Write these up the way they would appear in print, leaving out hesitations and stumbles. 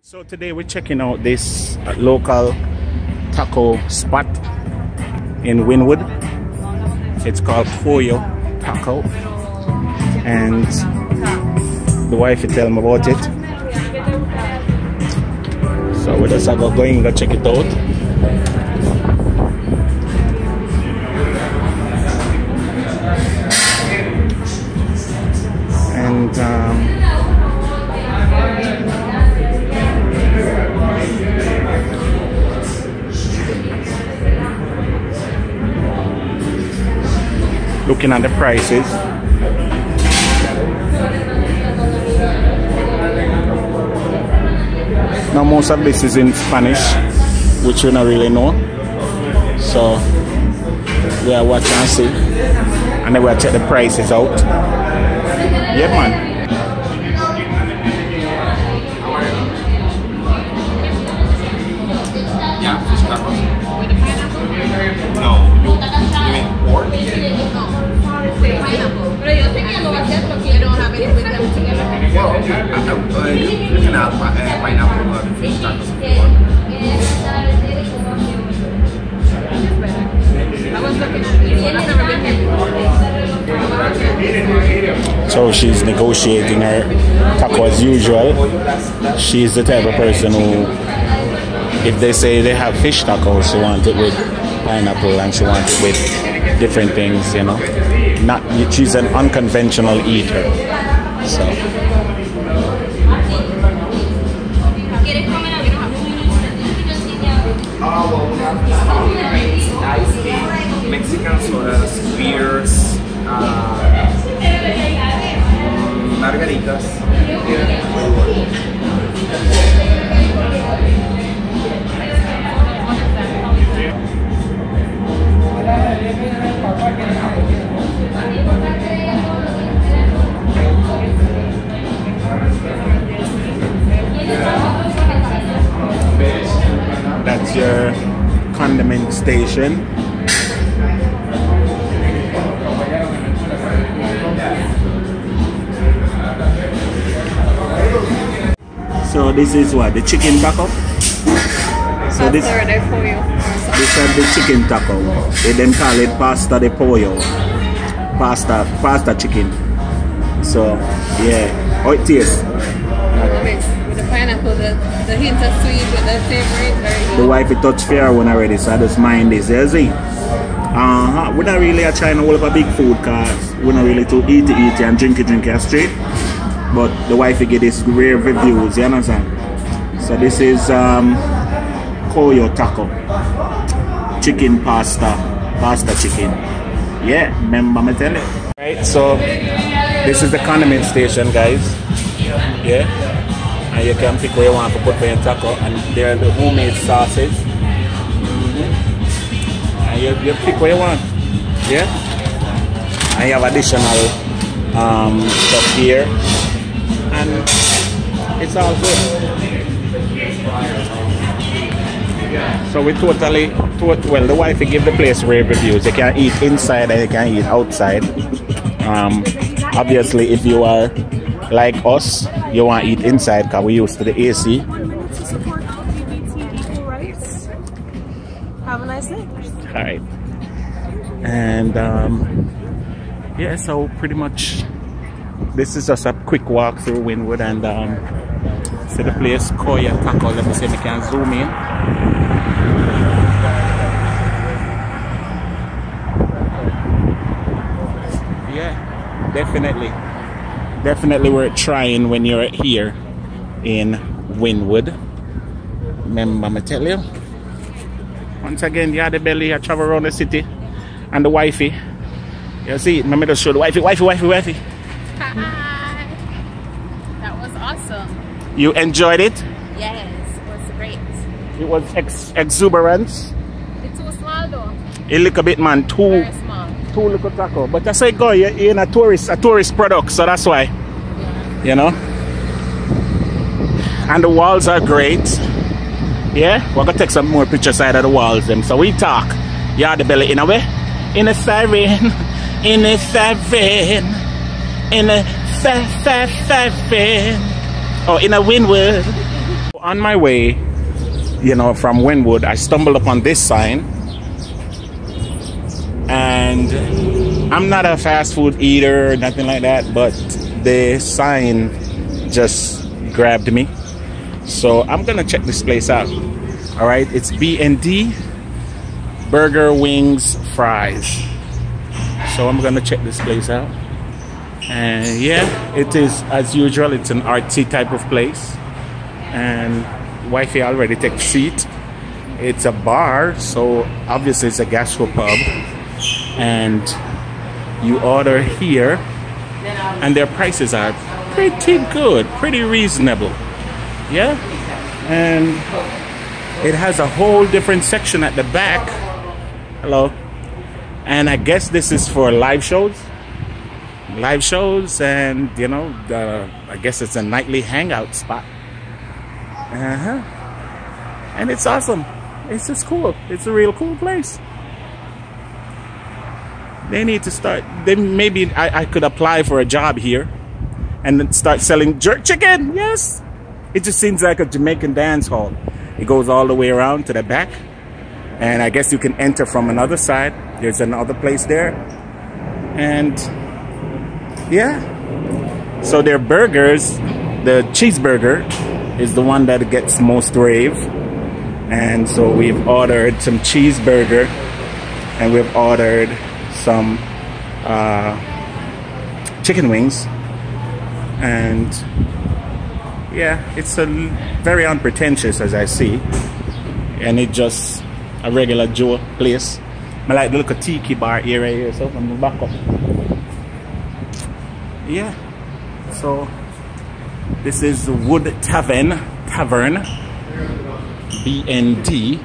So today we're checking out this local taco spot in Wynwood. It's called Coyo Tacos, and the wife tell me about it. So we're just going to check it out. And looking at the prices, now most of this is in Spanish, which we don't really know, so we are watching and see, and then we'll check the prices out. Yeah, man. Yeah, fish tacos. No. You mean pork? Pero yo tenía lo hacer porque you don't have it with them together. Well, you can add pineapple on fish tacos if you want. I was looking at this one. I've never been here. So she's negotiating her taco as usual. She's the type of person who, if they say they have fish tacos, she wants it with pineapple and she wants it with different things, you know. She's an unconventional eater. So Well, we have iced tea, Mexican sodas, beers, margaritas. that's your condiment station. So this is what, the chicken taco? So this is the chicken taco. They then call it pasta de pollo. Pasta chicken. So yeah, how it tastes? With the pineapple, the hint of sweet with the favorite. The wife touched fair one already, so I just mind this. You see? We're not really trying to hold up a big food cause we're not really to eat and drink it straight. But the wife get this rare reviews, you understand? So this is Coyo Taco. Chicken pasta chicken. Yeah, remember me tell you. Right, so this is the condiment station, guys. Yeah. And you can pick where you want to put your taco, and there are the homemade sauces. And you pick where you want. Yeah. And you have additional stuff here. And it's all good. So we well, the wife give the place rave reviews. You can eat inside and you can eat outside. Obviously, if you are like us, you want to eat inside because we're used to the AC. Have a nice day. All right. And yeah, so pretty much this is just a quick walk through Wynwood, and see the place Coyo Tacos. Let me see if we can zoom in. Yeah, definitely worth trying when you're here in Wynwood. Remember me tell you. Once again, Yardie belly, I travel around the city, and the wifey. You see, let me just show the wifey. Hi. That was awesome. You enjoyed it? Yes, it was great. It was exuberant. It's too small though. A little bit, man. Very small. Too little taco. But I say, go, you're in a tourist product, so that's why. Yeah. You know? And the walls are great. Yeah? We're gonna take some more picture side of the walls them. So we talk. Yardie belly in a way. In a siren. In a siren. In a siren. Oh, in a Wynwood. On my way, you know, from Wynwood, I stumbled upon this sign, and I'm not a fast food eater, nothing like that, but the sign just grabbed me. So I'm gonna check this place out. All right, it's BND Burger, Wings, Fries. So I'm gonna check this place out. And yeah, it is as usual, it's an artsy type of place. And wifey already took a seat. It's a bar, so obviously it's a gastropub. And you order here, and their prices are pretty good, pretty reasonable. Yeah, and it has a whole different section at the back. Hello. And I guess this is for live shows, and you know, I guess it's a nightly hangout spot. And it's awesome. It's just cool. It's a real cool place. They need to start. Maybe I could apply for a job here and then start selling jerk chicken. Yes. It just seems like a Jamaican dance hall. It goes all the way around to the back, and I guess you can enter from another side. There's another place there, and yeah. So their burgers, the cheeseburger is the one that gets most rave, and so we've ordered some cheeseburger, and we've ordered some chicken wings, and yeah, it's a very unpretentious, as I see, and it just a regular Joe place. I like the little tiki bar area here, so I'm gonna back up. Yeah, so this is Wood Tavern, BND.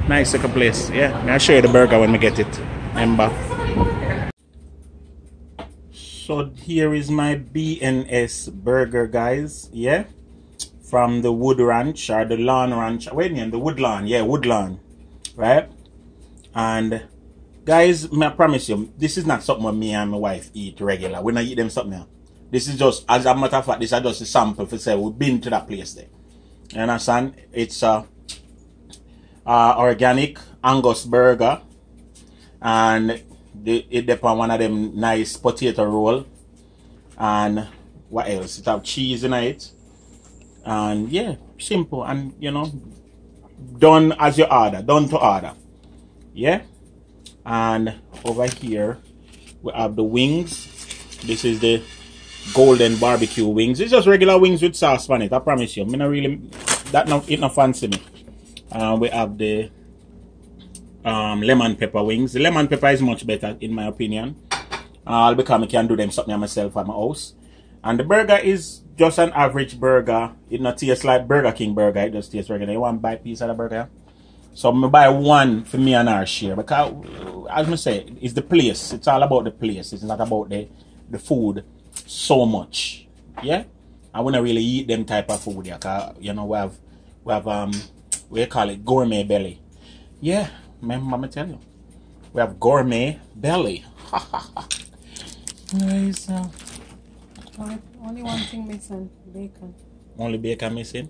Nice little place. Yeah, I'll show you the burger when we get it. Remember. So here is my BNS burger, guys. Yeah, from the Wood Ranch or the Lawn Ranch. Wait a minute, the Woodlawn. Yeah, Woodlawn. Right? And guys, I promise you, this is not something me and my wife eat regular. We not eat them something else. This is just, as a matter of fact, this is just a sample for say we've been to that place there. You understand? It's organic Angus burger, and it depends on one of them nice potato roll, and what else? It have cheese in it, and yeah, simple, and you know, done as you order, done to order. Yeah, and over here we have the wings. This is the golden barbecue wings. It's just regular wings with sauce on it. I promise you. I mean, really, it not fancy me. We have the lemon pepper wings. The lemon pepper is much better in my opinion. Because I can do them something myself at my house. And the burger is just an average burger. It not tastes like Burger King burger. It just tastes regular. You want to buy a piece of the burger? So I'm going to buy one for me and our share. Because as I say, it's the place. It's all about the place. It's not about the food so much. Yeah? I wouldn't really eat them type of food. Yeah, cause, you know, we have we call it gourmet belly. Yeah, mama tell you. We have gourmet belly. Nice. Only one thing missing, bacon. Only bacon missing?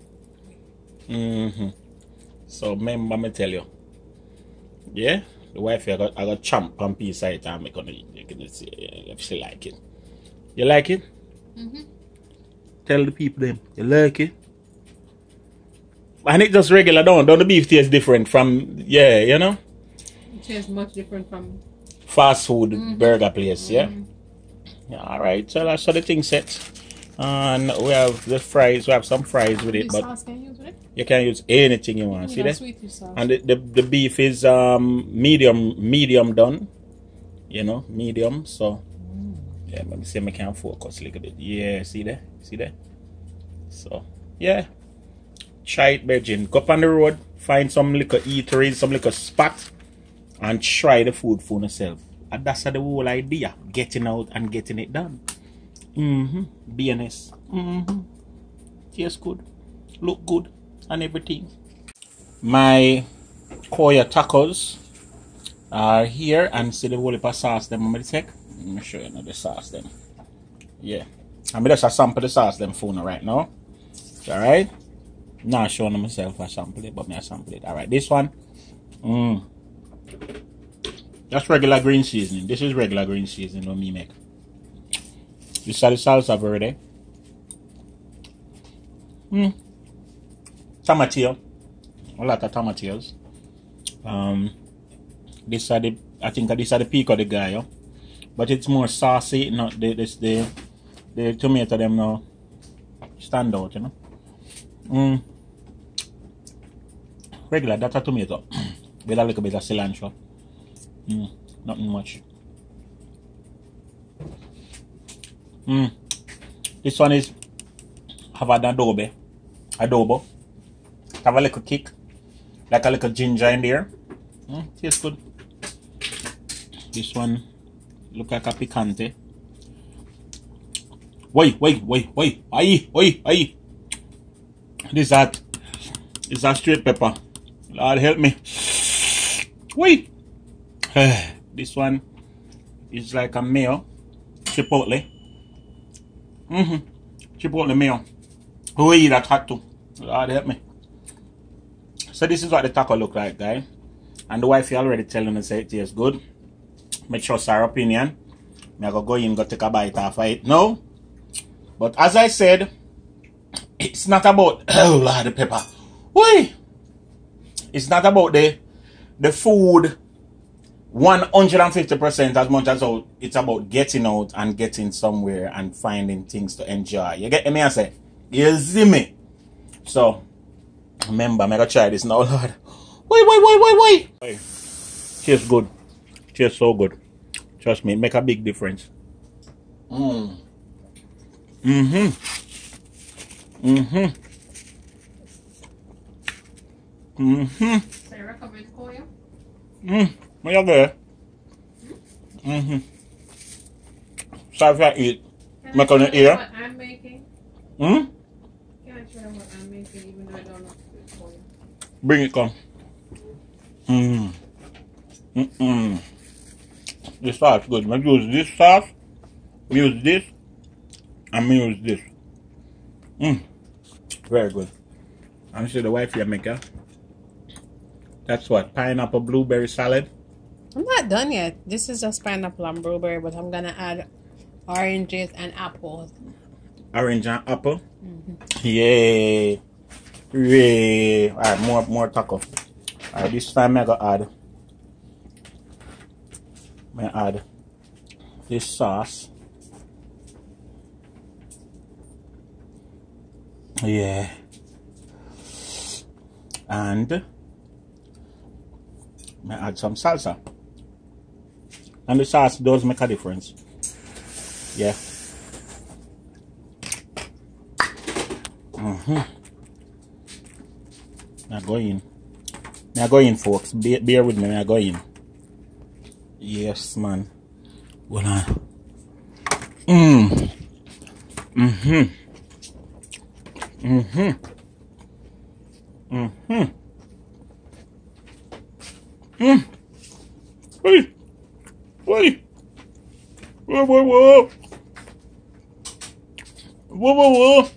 So mama tell you. Yeah? The wife I got chomp on piece of it and I'm gonna eat. You can see if she like it. You like it? Tell the people them. You like it? And it just regular don't the beef taste different from, yeah, you know? It tastes much different from fast food burger place, yeah? Yeah, alright, so that's how the thing set. And we have the fries, we have some fries with it, but sauce can you use with it? You can use anything you want, see that? And the beef is medium done, you know, medium, so yeah, let me see if I can focus a little bit. Yeah, see that? See that? So, yeah. Try it, Virgin. Go up on the road, find some little eateries, some little spot, and try the food for yourself. And that's the whole idea. Getting out and getting it done. BNS. Tastes good. Look good. And everything. My Coyo Tacos are here, and see the whole heap of sauce them. I'm going to take. Let me show you the sauce them. Yeah. I'm just a sample the sauce them for now right now. Alright. Not showing myself I sample it, but me I sample it. Alright, this one. That's regular green seasoning. This is regular green seasoning what me make. This is the salsa verde. Tomatillo. A lot of tomatillos. This are the, I think these are the pico de gallo. But it's more saucy. Not the tomato them now stand out, you know. Regular, that's a tomato. With a little bit of cilantro. Nothing much. This one is have an adobo. Have a little kick. Like a little ginger in there. Tastes good. This one look like a picante. Wait. Aye. This is a straight pepper. Lord help me. Wait. This one is like a mayo. Chipotle. Chipotle mayo. Oh, that's hot too. Lord help me. So this is what the taco look like, guys. And the wife already telling us it tastes good. Make sure it's her opinion. I'm gonna go in, go take a bite off of it. No. But as I said, it's not about oh Lord the pepper. Why? It's not about the food 150% as much as it's about getting out and getting somewhere and finding things to enjoy. You get me? I say, you see me? So remember, I'm gonna try this now, Lord. Wait. Tastes good. Tastes so good. Trust me, it make a big difference. So you recommend Coyo? What you good? So if I eat, make on the ear. What I'm making? Can I try what I'm making even though I don't know it's Coyo? Bring it, come. This sauce good. I use this sauce, use this, and use this. Very good. I'm sure the wife here make it. That's what? Pineapple blueberry salad? I'm not done yet. This is just pineapple and blueberry, but I'm gonna add oranges and apples. Orange and apple? Yay. Alright, more taco. Alright, this time I gotta add this sauce. Yeah. And I add some salsa. And the sauce does make a difference. Yeah. Now go in. Now go in, folks. Bear with me. Now go in. Yes, man. Hold on. Wait. Whoa.